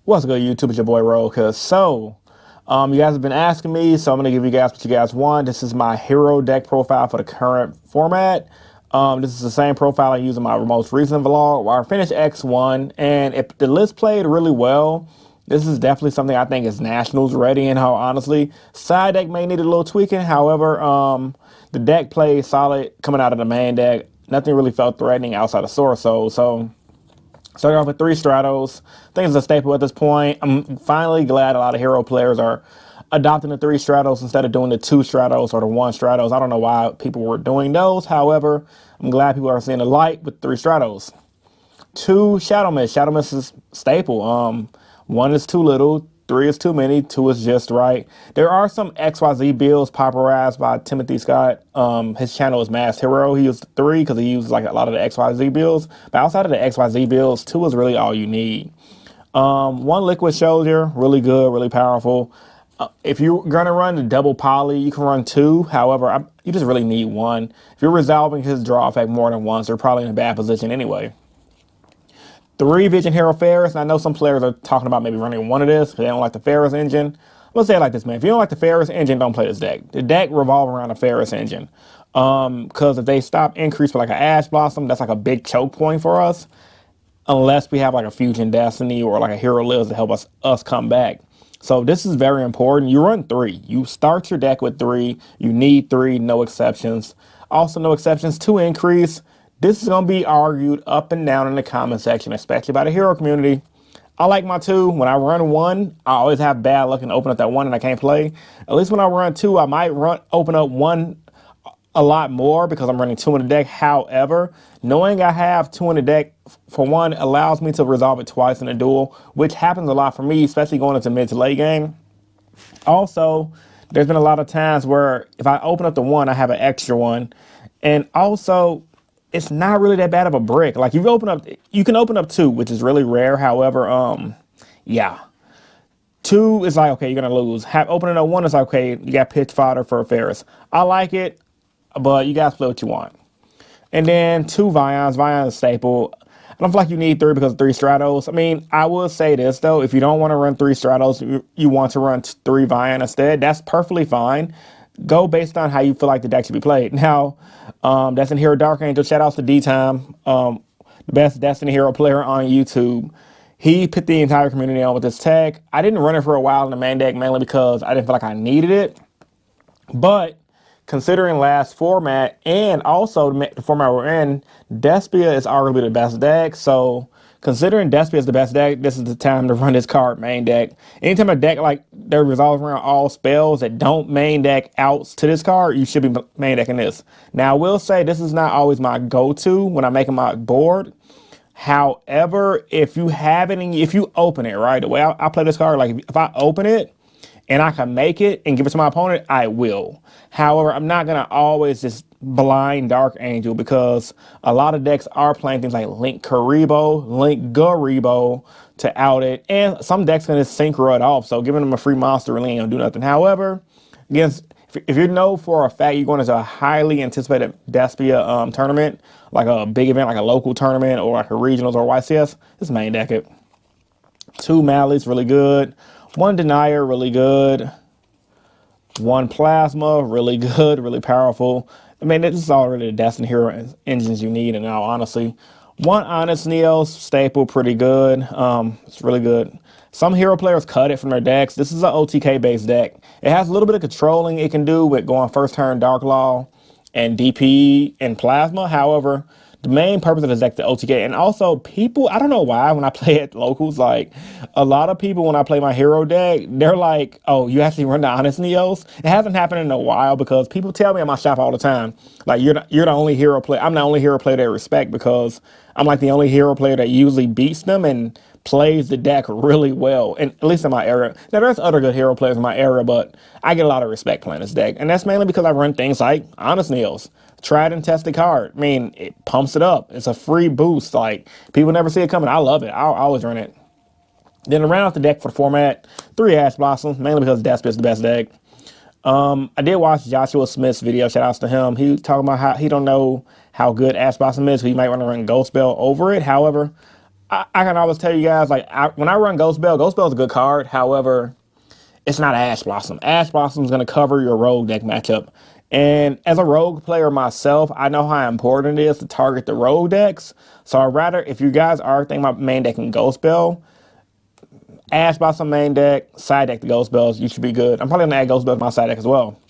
What's good, YouTube? It's your boy Roka. You guys have been asking me, so I'm gonna give you guys what you guys want. This is my hero deck profile for the current format. This is the same profile I used in my most recent vlog where I finished X1, and if the list played really well, this is definitely something I think is nationals ready. And how honestly, side deck may need a little tweaking. However, the deck played solid coming out of the main deck. Nothing really felt threatening outside of Source Soul. So starting off with 3 Stratos. I think it's a staple at this point. I'm finally glad a lot of hero players are adopting the 3 Stratos instead of doing the 2 Stratos or the 1 Stratos. I don't know why people were doing those. However, I'm glad people are seeing the light with 3 Stratos. 2 Shadow Mist. Shadow Mist is staple. 1 is too little. 3 is too many. 2 is just right. There are some XYZ builds popularized by Timothy Scott. His channel is Masked Hero. He used 3 because he uses like a lot of the XYZ builds. But outside of the XYZ builds, 2 is really all you need. 1 Liquid Soldier, really good, really powerful. If you're gonna run the double poly, you can run 2. However, you just really need 1. If you're resolving his draw effect more than once, you're probably in a bad position anyway. 3 Vision Hero Ferris, and I know some players are talking about maybe running 1 of this because they don't like the Ferris engine. I'm gonna say it like this, man. If you don't like the Ferris engine, don't play this deck. The deck revolves around the Ferris engine. Because if they stop increase for like an Ash Blossom, that's like a big choke point for us. Unless we have like a Fusion Destiny or like a Hero Lives to help us come back. So this is very important. You run 3. You start your deck with 3. You need 3, no exceptions. Also, no exceptions to increase. This is going to be argued up and down in the comment section, especially by the hero community. I like my 2. When I run 1, I always have bad luck and open up that 1 and I can't play. At least when I run 2, I might open up 1 a lot more because I'm running 2 in the deck. However, knowing I have 2 in the deck, for 1, allows me to resolve it twice in a duel, which happens a lot for me, especially going into mid to late game. Also, there's been a lot of times where if I open up the 1, I have an extra 1. And also, it's not really that bad of a brick. Like you can open up 2, which is really rare. However, yeah. 2 is like, okay, you're gonna lose. Opening up 1 is like, okay, you got pitch fodder for a Ferris. I like it, but you guys play what you want. And then 2 Vions. Vion is a staple. I don't feel like you need 3 because of 3 Stratos. I mean, I will say this though, if you don't want to run 3 Stratos, you want to run 3 Vion instead, that's perfectly fine. Go based on how you feel like the deck should be played. Now, that's in Hero Dark Angel. Shout outs to D-Time, the best Destiny Hero player on YouTube. He put the entire community on with this tech. I didn't run it for a while in the main deck, mainly because I didn't feel like I needed it. But considering last format and also the format we're in, Despia is arguably the best deck. So considering Despia is the best deck, this is the time to run this card main deck. Anytime a deck like that revolves around all spells that don't main deck outs to this card, you should be main decking this. Now I will say this is not always my go-to when I'm making my board. However, if you have it and if you open it, right, the way I play this card, like if I open it and I can make it and give it to my opponent, I will. However, I'm not going to always just blind Dark Angel because a lot of decks are playing things like Link Karibo, Link Garibo to out it. And some decks can just synchro it off. So giving them a free monster really ain't going to do nothing. However, if you know for a fact you're going into a highly anticipated Despia tournament, like a big event, like a local tournament or like a regionals or YCS, just main deck it. 2 Malleys, really good. 1 Denier, really good. 1 Plasma, really good, really powerful. I mean, this is already the Destiny Hero engines you need, in all honesty. 1 Honest Neos, staple, pretty good. It's really good. Some hero players cut it from their decks. This is an OTK-based deck. It has a little bit of controlling it can do with going first turn Dark Law and DP and Plasma. However, the main purpose of this deck is the OTK. And also, people, I don't know why, when I play at locals, like, a lot of people, when I play my hero deck, they're like, oh, you actually run the Honest Neos? It hasn't happened in a while because people tell me in my shop all the time, like, you're the only hero player. I'm the only hero player they respect because I'm like the only hero player that usually beats them and plays the deck really well, and at least in my area. Now, there's other good hero players in my area, but I get a lot of respect playing this deck, and that's mainly because I run things like Honest Neos. Tried and tested card. I mean, it pumps it up. It's a free boost. Like, people never see it coming. I love it. I always run it. Then to round out the deck for the format, 3 Ash Blossoms, mainly because Despia is the best deck. I did watch Joshua Smith's video. Shout outs to him. He was talking about how he don't know how good Ash Blossom is. So he might want to run Ghost Spell over it. However, I can always tell you guys, like, when I run Ghost Bell is a good card. However, it's not Ash Blossom. Ash Blossom is going to cover your rogue deck matchup. And as a rogue player myself, I know how important it is to target the rogue decks. So I'd rather, if you guys are thinking about main decking Ghost Bell, Ash Blossom main deck, side deck the Ghost Bells, you should be good. I'm probably going to add Ghost Bells to my side deck as well.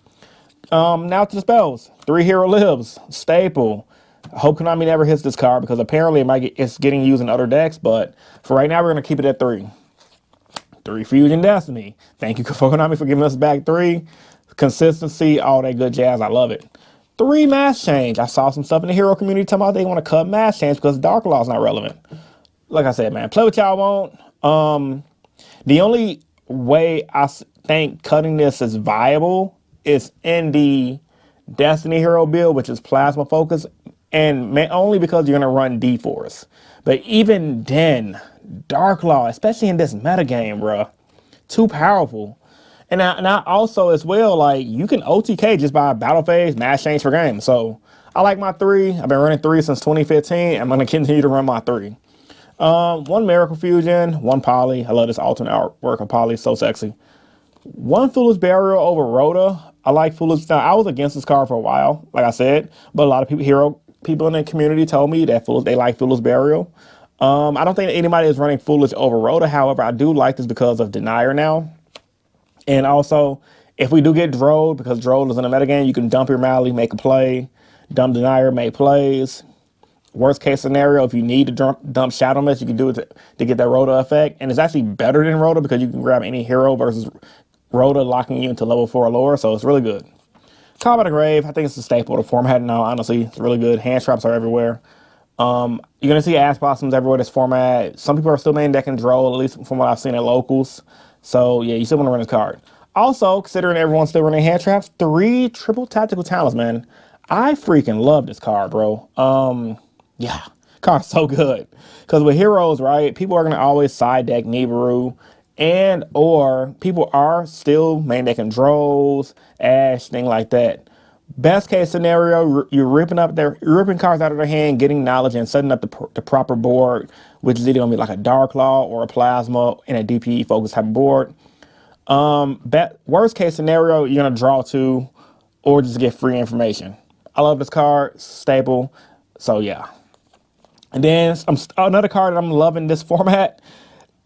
Now to the spells. 3 Hero Lives, staple. I hope Konami never hits this card because apparently it's getting used in other decks, but for right now, we're going to keep it at 3. 3 Fusion Destiny. Thank you for Konami for giving us back 3. Consistency, all that good jazz. I love it. 3 Mass Change. I saw some stuff in the hero community talking about they want to cut Mass Change because Dark Law is not relevant. Like I said, man, play what y'all want. The only way I think cutting this is viable is in the Destiny Hero build, which is Plasma Focus, and only because you're going to run D-Force. But even then, Dark Law, especially in this metagame, bruh, too powerful. And I also, as well, like, you can OTK just by battle phase, mass change for game. So I like my 3. I've been running 3 since 2015. I'm going to continue to run my 3. 1 Miracle Fusion, 1 Poly. I love this alternate artwork of Poly, so sexy. 1 Foolish Burial over Rhoda. I like Foolish. Now, I was against this card for a while, like I said, but a lot of people in the community told me that they like Foolish Burial. I don't think anybody is running Foolish over Rhoda. However, I do like this because of Denier now. And also, if we do get Drode, because Drode is in the metagame, you can dump your Mally, make a play, dump Denier, make plays. Worst case scenario, if you need to dump Shadow Mist, you can do it to get that Rhoda effect. And it's actually better than Rhoda because you can grab any hero versus Rhoda locking you into level 4 or lower. So it's really good. Call by the Grave, I think it's a staple of the format now, honestly. It's really good. Hand traps are everywhere. You're going to see Ash Blossoms everywhere this format. Some people are still main decking Droll, at least from what I've seen at locals. So, yeah, you still want to run this card. Also, considering everyone's still running hand traps, 3 Triple Tactical Talisman. I freaking love this card, bro. Yeah, card's so good. Because with heroes, right, people are going to always side deck Nibiru. And or people are still main decking Drolls, Ash, thing like that. Best case scenario, you're ripping cards out of their hand, getting knowledge, and setting up the proper board, which is either gonna be like a Dark Law or a Plasma in a DPE focus type of board. Worst case scenario, you're gonna draw 2, or just get free information. I love this card, staple. So yeah. And then another card that I'm loving this format.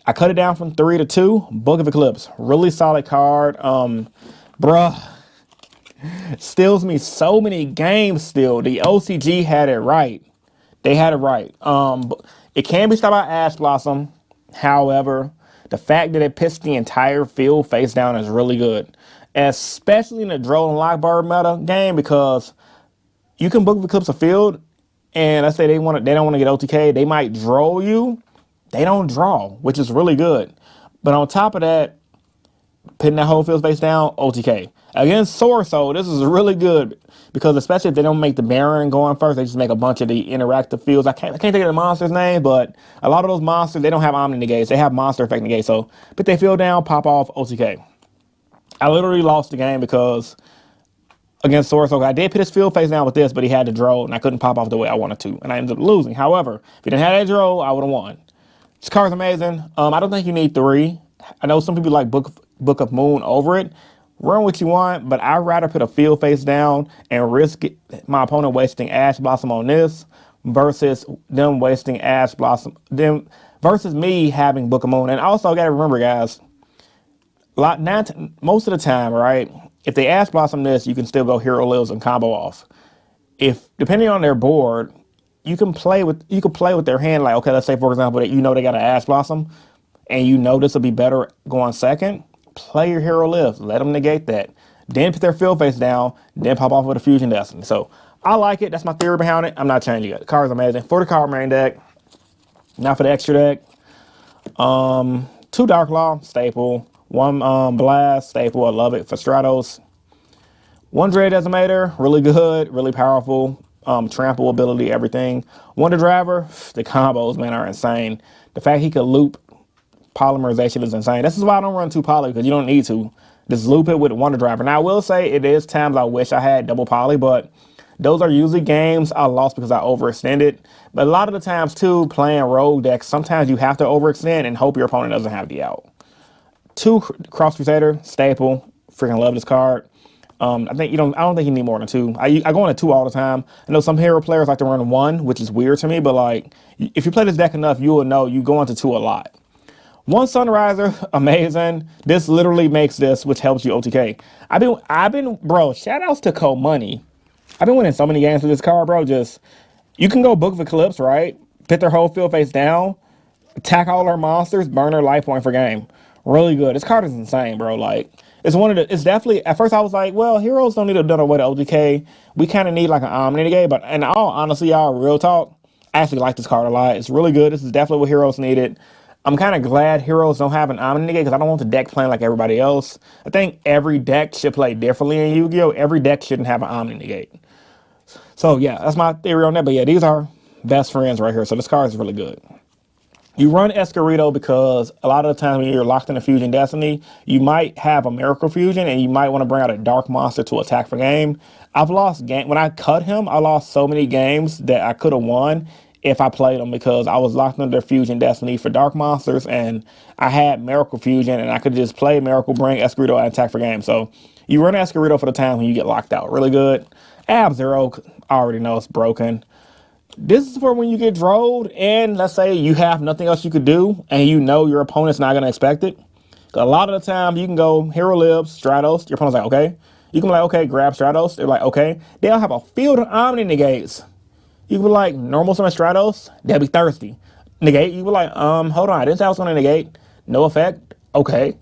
I cut it down from 3 to 2. Book of Eclipse, really solid card. Bruh. Steals me so many games still. The OCG had it right. They had it right. It can be stopped by Ash Blossom. However, the fact that it pits the entire field face down is really good. Especially in the Droll and Lockbird meta game, because you can book Eclipse a field, and let's say they don't want to get OTK, they might draw you. They don't draw, which is really good. But on top of that, pitting that whole field face down, OTK. Against Sorso, this is really good because especially if they don't make the Baron go on first, they just make a bunch of the interactive fields. I can't think of the monster's name, but a lot of those monsters, they don't have Omni negates. They have monster effect negate. So put their field down, pop off, OTK. I literally lost the game because against Sorso, I did put his field face down with this, but he had to draw, and I couldn't pop off the way I wanted to, and I ended up losing. However, if he didn't have that draw, I would have won. This card's amazing. I don't think you need 3. I know some people like Book of Moon over it. Run what you want, but I'd rather put a field face down and risk my opponent wasting Ash Blossom on this versus them wasting Ash Blossom, versus me having Book of Moon. And also, got to remember, guys, most of the time, right, if they Ash Blossom this, you can still go Hero Lives and combo off. If, depending on their board, you can play with their hand. Like, okay, let's say, for example, that they got an Ash Blossom, and this will be better going second. Play your Hero Lives. Let them negate that. Then put their field face down. Then pop off with a Fusion Destiny. So I like it. That's my theory behind it. I'm not changing it. The card's amazing. For the card main deck. Now for the extra deck. 2 Dark Law, staple. 1 Blast, staple. I love it. For Stratos. 1 Dread Decimator, really good, really powerful. Trample ability, everything. Wonder Driver, the combos, man, are insane. The fact he could loop polymerization is insane. This is why I don't run 2 poly, because you don't need to. Just loop it with Wonder Driver. Now, I will say it is times I wish I had double poly, but Those are usually games I lost because I overextended. But a lot of the times too, playing rogue decks, sometimes you have to overextend and hope your opponent doesn't have the out. 2 Cross Crusader, staple. Freaking love this card. I think you don't. I don't think you need more than 2. I go into 2 all the time. I know some hero players like to run 1, which is weird to me. But like, if you play this deck enough, you will know you go into 2 a lot. 1 Sunriser, amazing. This literally makes this, which helps you OTK. Bro. Shout outs to Co Money. I've been winning so many games with this card, bro. Just you can go Book of Eclipse, right? Put their whole field face down, attack all their monsters, burn their life point for game. Really good. This card is insane, bro. Like, it's definitely, at first I was like, well, heroes don't need to do away to OTK. We kind of need like an Omni negate, but in all honesty, y'all, real talk, I actually like this card a lot. It's really good. This is definitely what heroes needed. I'm kind of glad heroes don't have an Omni negate because I don't want the deck playing like everybody else. I think every deck should play differently in Yu-Gi-Oh! Every deck shouldn't have an Omni negate. So yeah, that's my theory on that. But yeah, these are best friends right here. So this card is really good. You run Escurito because a lot of the time when you're locked in a Fusion Destiny, you might have a Miracle Fusion and you might want to bring out a Dark Monster to attack for game. I've lost game when I cut him. I lost so many games that I could have won if I played them because I was locked under Fusion Destiny for Dark Monsters and I had Miracle Fusion and I could just play Miracle, bring Escurito, and attack for game. So you run Escurito for the time when you get locked out. Really good. Ab Zero, I already know it's broken. This is for when you get drilled and let's say you have nothing else you could do and you know your opponent's not going to expect it. A lot of the time you can go Hero Lives, Stratos. Your opponent's like, okay. You can be like, okay, grab Stratos. They're like, okay. They'll have a field of Omni negates. You can be like, normal summon Stratos. They'll be thirsty. Negate. You can be like, hold on. I didn't say I was going to negate. No effect. Okay.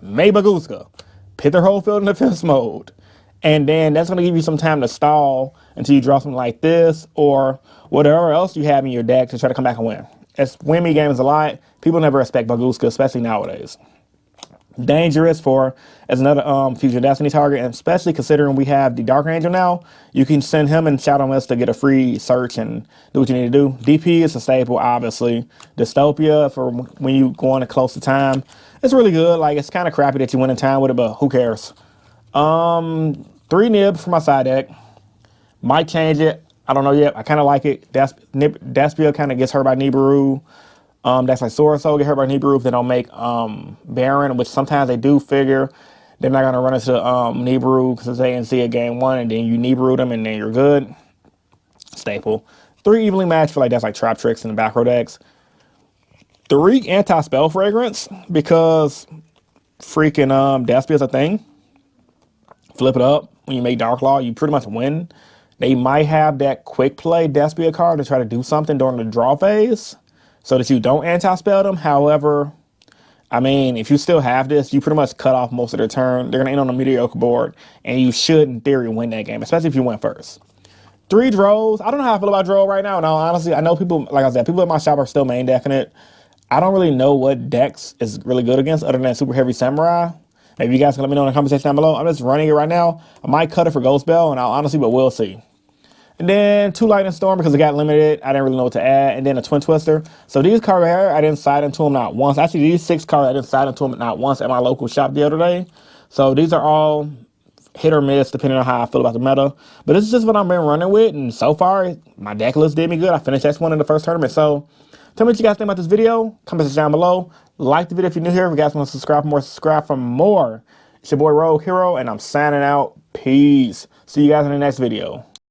May Baguska. Put their whole field in defense mode. And then that's going to give you some time to stall until you draw something like this or whatever else you have in your deck to try to come back and win. It's win me games a lot. People never respect Baguska, especially nowadays. Dangerous for as another Fusion Destiny target, and especially considering we have the Dark Angel now, you can send him and Shadow Mist to get a free search and do what you need to do. DP is a staple, obviously. Dystopia for when you go on a close to time. It's really good. Like, it's kind of crappy that you win in time with it, but who cares? 3 Nib for my side deck. Might change it. I don't know yet. I kind of like it. Despia kind of gets hurt by Nibiru. That's like Soroso get hurt by Nibiru if they don't make Baron, which sometimes they do figure they're not going to run into Nibiru because they didn't see a game 1 and then you Nibiru them and then you're good. Staple. 3 evenly matched for like that's like Trap Tricks in the back row decks. 3 anti-spell fragrance because freaking Despia is a thing. Flip it up. When you make Dark Law, you pretty much win. They might have that quick play Despia card to try to do something during the draw phase so that you don't anti-spell them. However, I mean, if you still have this, you pretty much cut off most of their turn. They're going to end on a mediocre board, and you should, in theory, win that game, especially if you win first. 3 Drows. I don't know how I feel about Drow right now. No, honestly, I know people, like I said, people in my shop are still main decking it. I don't really know what decks is really good against other than Super Heavy Samurai. Maybe you guys can let me know in the comment section down below. I'm just running it right now. I might cut it for Ghost Bell, and I'll honestly, but we'll see. And then 2 Lightning Storm because it got limited. I didn't really know what to add. And then a Twin Twister. So these cards right here, I didn't side into them not once. Actually, these 6 cards, I didn't side into them not once at my local shop the other day. So these are all hit or miss depending on how I feel about the meta. But this is just what I've been running with. And so far, my deck list did me good. I finished X1 in the first tournament. So tell me what you guys think about this video. Comment down below. Like the video if you're new here. If you guys want to subscribe for more. It's your boy Rogue Hero, and I'm signing out. Peace. See you guys in the next video.